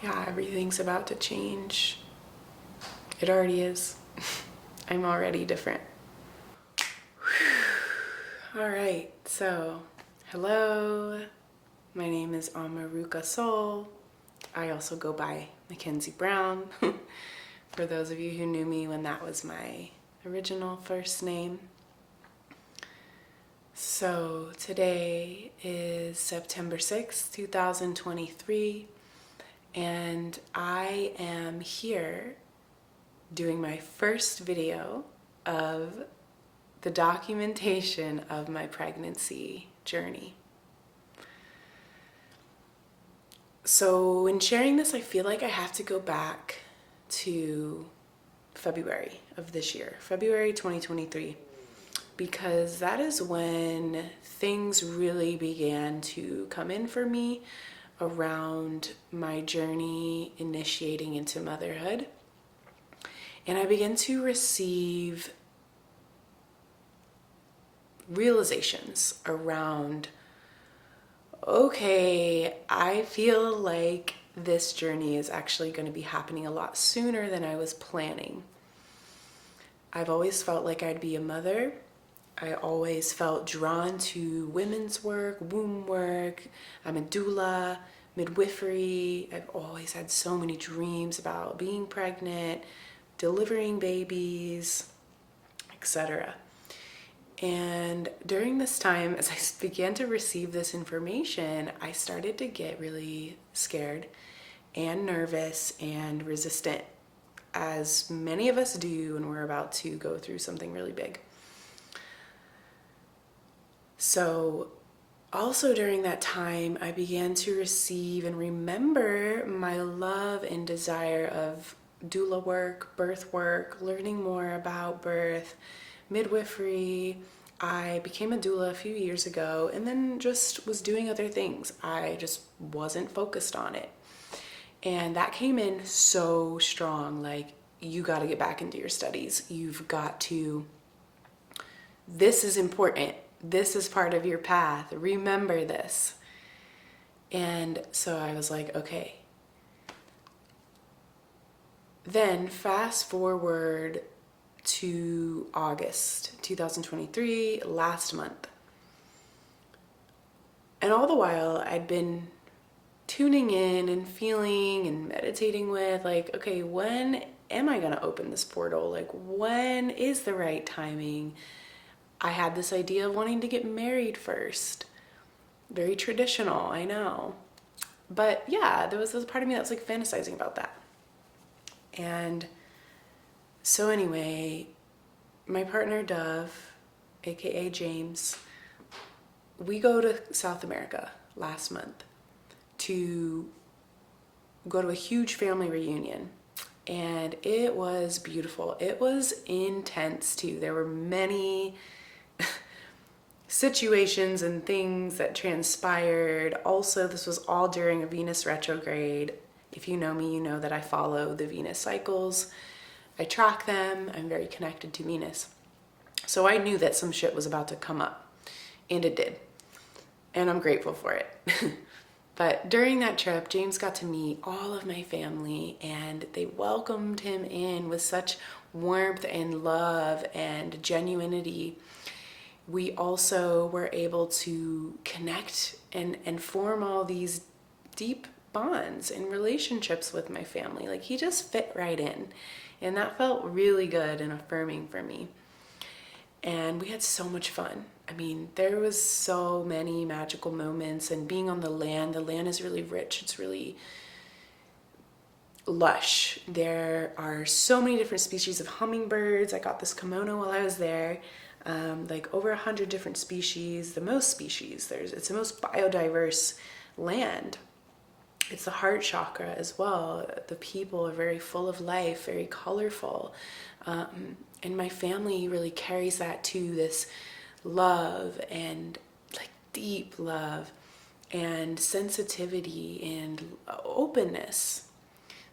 Yeah, everything's about to change. It already is. I'm already different. All right, so hello. My name is Amaruka Soul. I also go by Mackenzie Brown. For those of you who knew me when that was my original first name. So today is September 6th, 2023, and I am here doing my first video of the documentation of my pregnancy journey. So in sharing this, I feel like I have to go back to February of this year, February 2023, because that is when things really began to come in for me around my journey initiating into motherhood. And I began to receive realizations around, okay, I feel like this journey is actually going to be happening a lot sooner than I was planning. I've always felt like I'd be a mother. I always felt drawn to women's work, womb work. I'm a doula, midwifery. I've always had so many dreams about being pregnant, delivering babies, etc. And during this time, as I began to receive this information, I started to get really scared and nervous and resistant, as many of us do when we're about to go through something really big. So also during that time, I began to receive and remember my love and desire of doula work, birth work, learning more about birth, midwifery. I became a doula a few years ago and then just was doing other things. I just wasn't focused on it. And that came in so strong, like, you got to get back into your studies. You've got to, this is important. This is part of your path. Remember this. And so I was like, okay. Then fast forward to August 2023, last month. And all the while I'd been tuning in and feeling and meditating with, like, okay, when am I going to open this portal? Like, when is the right timing? I had this idea of wanting to get married first. Very traditional, I know. But yeah, there was this part of me that was like fantasizing about that. And so anyway, my partner Dove, aka James, we go to South America last month to go to a huge family reunion. And it was beautiful. It was intense too. There were many situations and things that transpired. Also, this was all during a Venus retrograde. If you know me, you know that I follow the Venus cycles. I track them. I'm very connected to Venus. So I knew that some shit was about to come up, and it did. And I'm grateful for it. But during that trip, James got to meet all of my family, and they welcomed him in with such warmth and love and genuinity. We also were able to connect and form all these deep bonds and relationships with my family. Like, he just fit right in. And that felt really good and affirming for me. And we had so much fun. I mean, there was so many magical moments, and being on the land is really rich. It's really lush. There are so many different species of hummingbirds. I got this kimono while I was there. Like over 100 different species, the most species. It's the most biodiverse land. It's the heart chakra as well. The people are very full of life, very colorful. And my family really carries that to this love and like deep love and sensitivity and openness.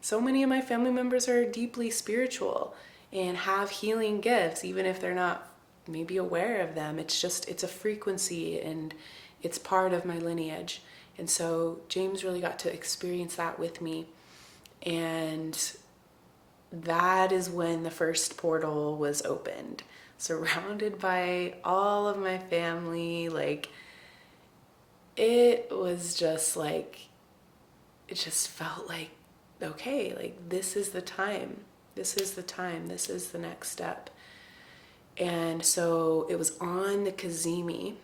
So many of my family members are deeply spiritual and have healing gifts, even if they're not maybe aware of them. It's a frequency, and it's part of my lineage. And so James really got to experience that with me. And that is when the first portal was opened, surrounded by all of my family. Like, it was just like, it just felt like, okay, like this is the time. This is the time. This is the next step. And so it was on the Cazimi,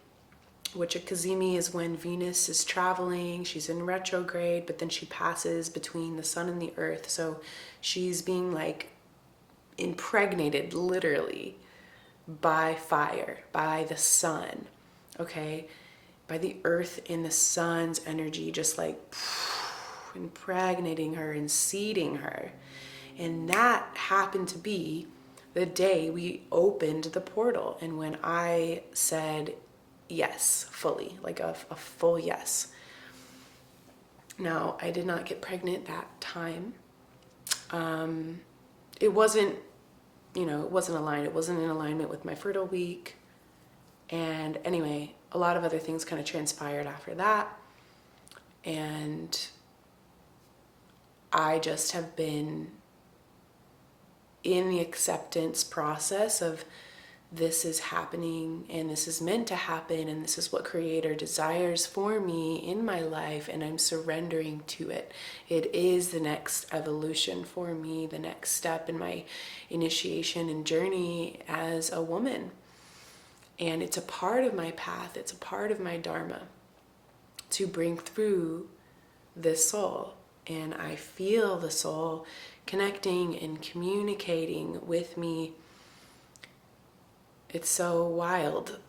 which a Cazimi is when Venus is traveling. She's in retrograde, but then she passes between the sun and the earth. So she's being like impregnated literally by fire, by the sun, okay? By the earth and the sun's energy, just like impregnating her and seeding her. And that happened to be the day we opened the portal. And when I said yes, fully, like a full yes. Now, I did not get pregnant that time. It wasn't, it wasn't aligned. It wasn't in alignment with my fertile week. And anyway, a lot of other things kind of transpired after that. And I just have been in the acceptance process of this is happening and this is meant to happen and this is what Creator desires for me in my life, and I'm surrendering to it. It is the next evolution for me, the next step in my initiation and journey as a woman. And it's a part of my path, it's a part of my dharma to bring through this soul. And I feel the soul connecting and communicating with me. It's so wild.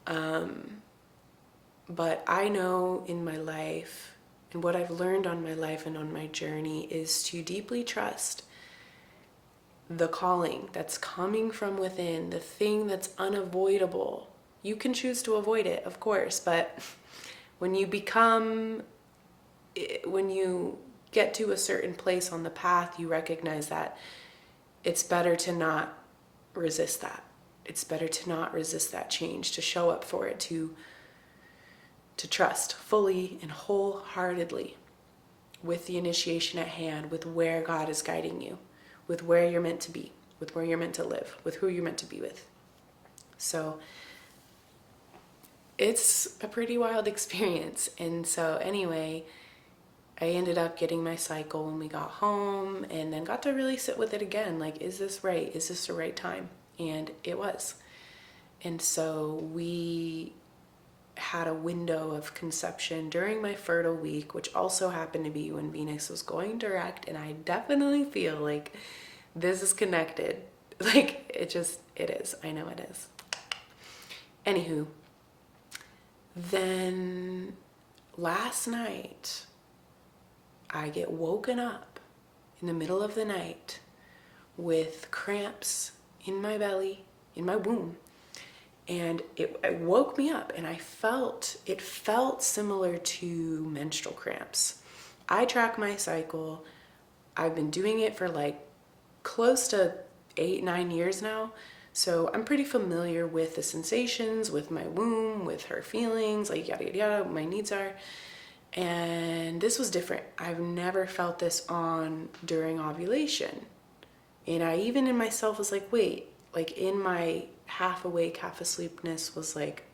But I know in my life, and what I've learned on my life and on my journey, is to deeply trust the calling that's coming from within, the thing that's unavoidable. You can choose to avoid it, of course, but when you get to a certain place on the path, you recognize that it's better to not resist that. It's better to not resist that change, to show up for it, to trust fully and wholeheartedly with the initiation at hand, with where God is guiding you, with where you're meant to be, with where you're meant to live, with who you're meant to be with. So it's a pretty wild experience. And so anyway, I ended up getting my cycle when we got home, and then got to really sit with it again. Like, is this right? Is this the right time? And it was. And so we had a window of conception during my fertile week, which also happened to be when Venus was going direct. And I definitely feel like this is connected. Like, it is. I know it is. Anywho, then last night, I get woken up in the middle of the night with cramps in my belly, in my womb. And it woke me up, and it felt similar to menstrual cramps. I track my cycle. I've been doing it for like close to 8-9 years now. So I'm pretty familiar with the sensations, with my womb, with her feelings, like yada, yada, yada, what my needs are. And this was different. I've never felt this on during ovulation. And I even in myself was like, wait, like in my half awake, half asleepness was like,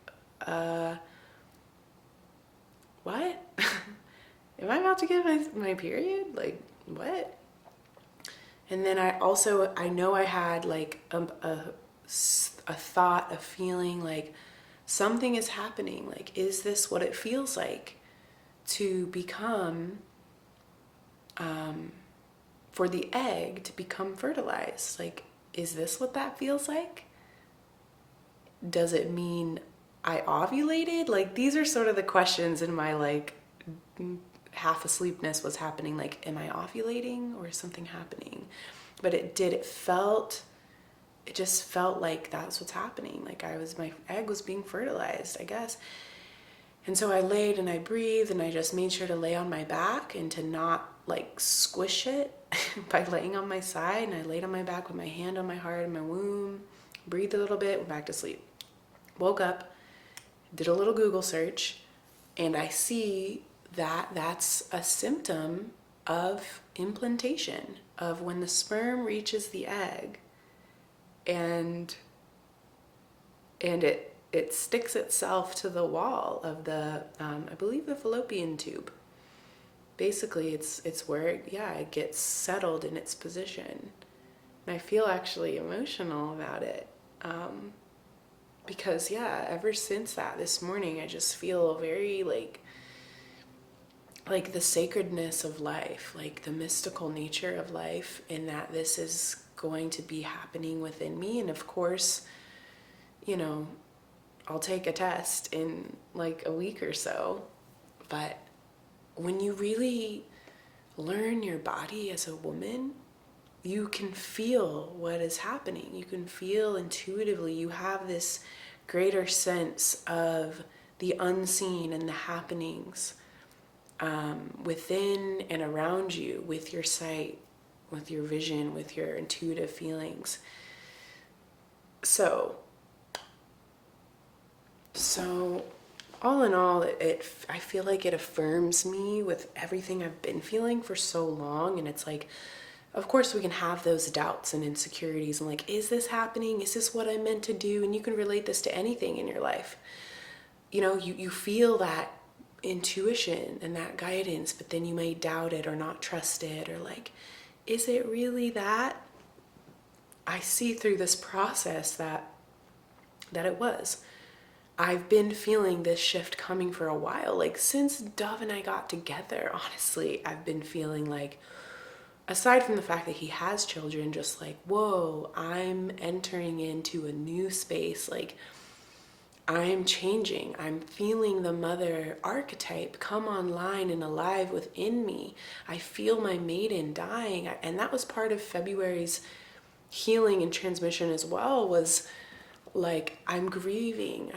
what? Am I about to get my period? Like, what? And then I know I had like a thought, a feeling like something is happening. Like, is this what it feels like to become, for the egg to become fertilized? Like, is this what that feels like? Does it mean I ovulated? Like, these are sort of the questions in my like half asleepness was happening. Like, am I ovulating or is something happening? But it just felt like that's what's happening. Like my egg was being fertilized, I guess. And so I laid and I breathed, and I just made sure to lay on my back and to not like squish it by laying on my side. And I laid on my back with my hand on my heart and my womb, breathed a little bit, went back to sleep. Woke up, did a little Google search, and I see that that's a symptom of implantation, of when the sperm reaches the egg and it sticks itself to the wall of the I believe the fallopian tube. Basically, it's where it gets settled in its position. And I feel actually emotional about it, because ever since that, this morning, I just feel very like the sacredness of life, like the mystical nature of life, and that this is going to be happening within me. And of course, I'll take a test in like a week or so. But when you really learn your body as a woman, you can feel what is happening. You can feel intuitively. You have this greater sense of the unseen and the happenings within and around you, with your sight, with your vision, with your intuitive feelings. So all in all, I feel like it affirms me with everything I've been feeling for so long. And it's like, of course we can have those doubts and insecurities and like, is this happening? Is this what I'm meant to do? And you can relate this to anything in your life. You feel that intuition and that guidance, but then you may doubt it or not trust it, or like, is it really that? I see through this process that it was. I've been feeling this shift coming for a while. Like since Dove and I got together, honestly, I've been feeling like, aside from the fact that he has children, just like, whoa, I'm entering into a new space. Like I'm changing. I'm feeling the mother archetype come online and alive within me. I feel my maiden dying. And that was part of February's healing and transmission as well, was like, I'm grieving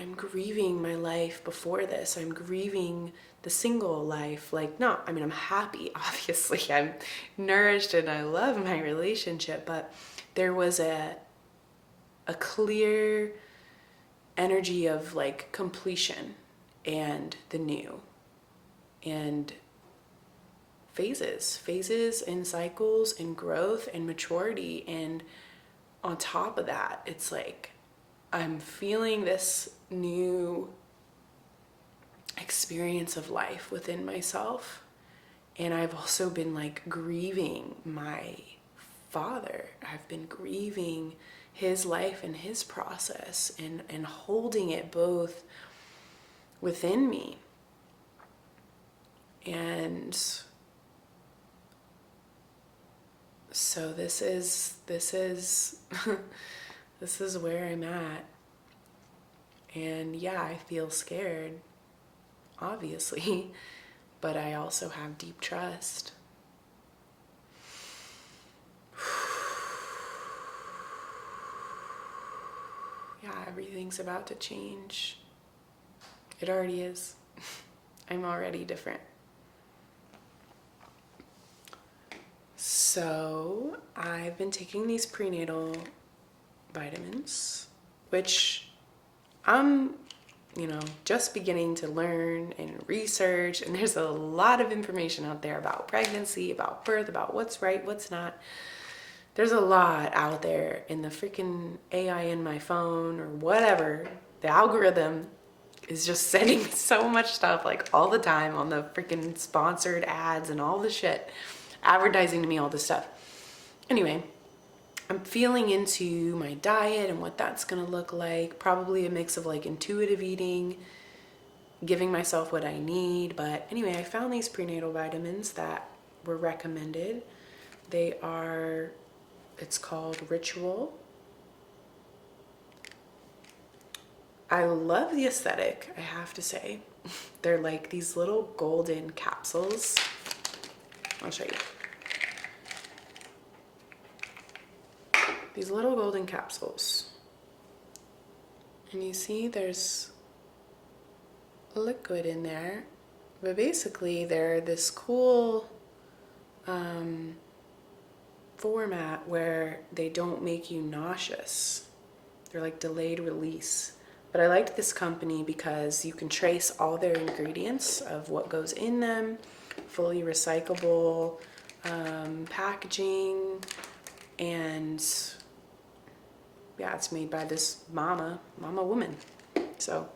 my life before this. I'm grieving the single life. I'm happy, obviously. I'm nourished and I love my relationship, but there was a clear energy of like completion and the new, and phases and cycles and growth and maturity. And on top of that, it's like I'm feeling this new experience of life within myself. And I've also been like grieving my father. I've been grieving his life and his process, and holding it both within me. And so this is this is where I'm at. And I feel scared, obviously, but I also have deep trust. Everything's about to change. It already is. I'm already different. So I've been taking these prenatal vitamins, which I'm, just beginning to learn and research. And there's a lot of information out there about pregnancy, about birth, about what's right, what's not. There's a lot out there in the freaking AI in my phone or whatever. The algorithm is just sending me so much stuff like all the time on the freaking sponsored ads and all the shit, advertising to me all this stuff. Anyway, I'm feeling into my diet and what that's gonna look like. Probably a mix of like intuitive eating, giving myself what I need. But anyway, I found these prenatal vitamins that were recommended. It's called Ritual. I love the aesthetic, I have to say. They're like these little golden capsules. I'll show you. These little golden capsules. And you see there's liquid in there. But basically they're this cool format where they don't make you nauseous. They're like delayed release. But I liked this company because you can trace all their ingredients of what goes in them, fully recyclable, packaging, and yeah, it's made by this mama woman. So,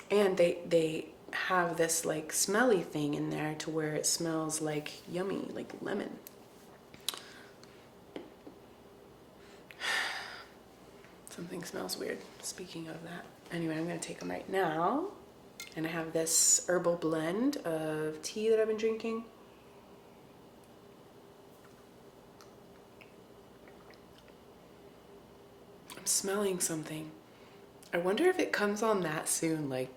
and they have this like smelly thing in there to where it smells like yummy, like lemon. Something smells weird. Speaking of that. Anyway, I'm gonna take them right now. And I have this herbal blend of tea that I've been drinking. I'm smelling something. I wonder if it comes on that soon, like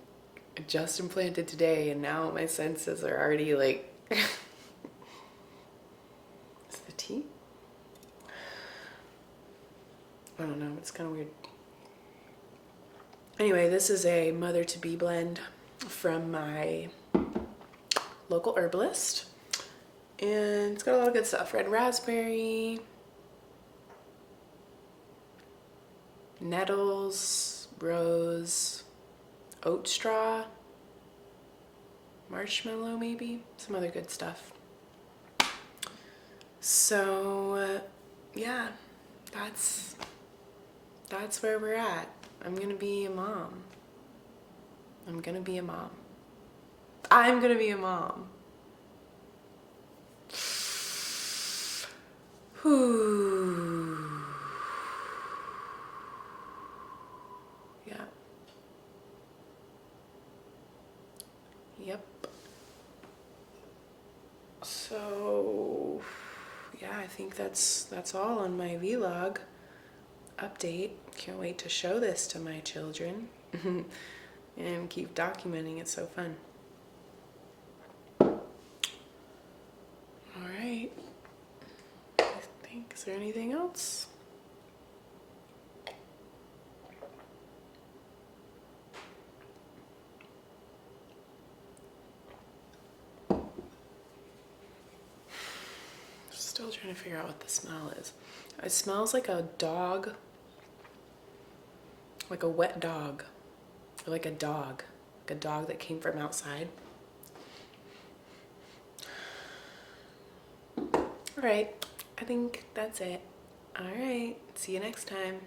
I just implanted today and now my senses are already like it's the tea? I don't know, it's kind of weird. Anyway, this is a mother-to-be blend from my local herbalist. And it's got a lot of good stuff. Red raspberry, nettles, rose, oat straw, marshmallow maybe, some other good stuff. So yeah, that's where we're at. I'm gonna be a mom. I'm gonna be a mom. I'm gonna be a mom. Whew. Yeah. Yep. So yeah, I think that's all on my vlog update. Can't wait to show this to my children and keep documenting. It's so fun. All right. I think, is there anything else? Still trying to figure out what the smell is. It smells like a dog, like a wet dog, or like a dog that came from outside. All right, I think that's it. All right, see you next time.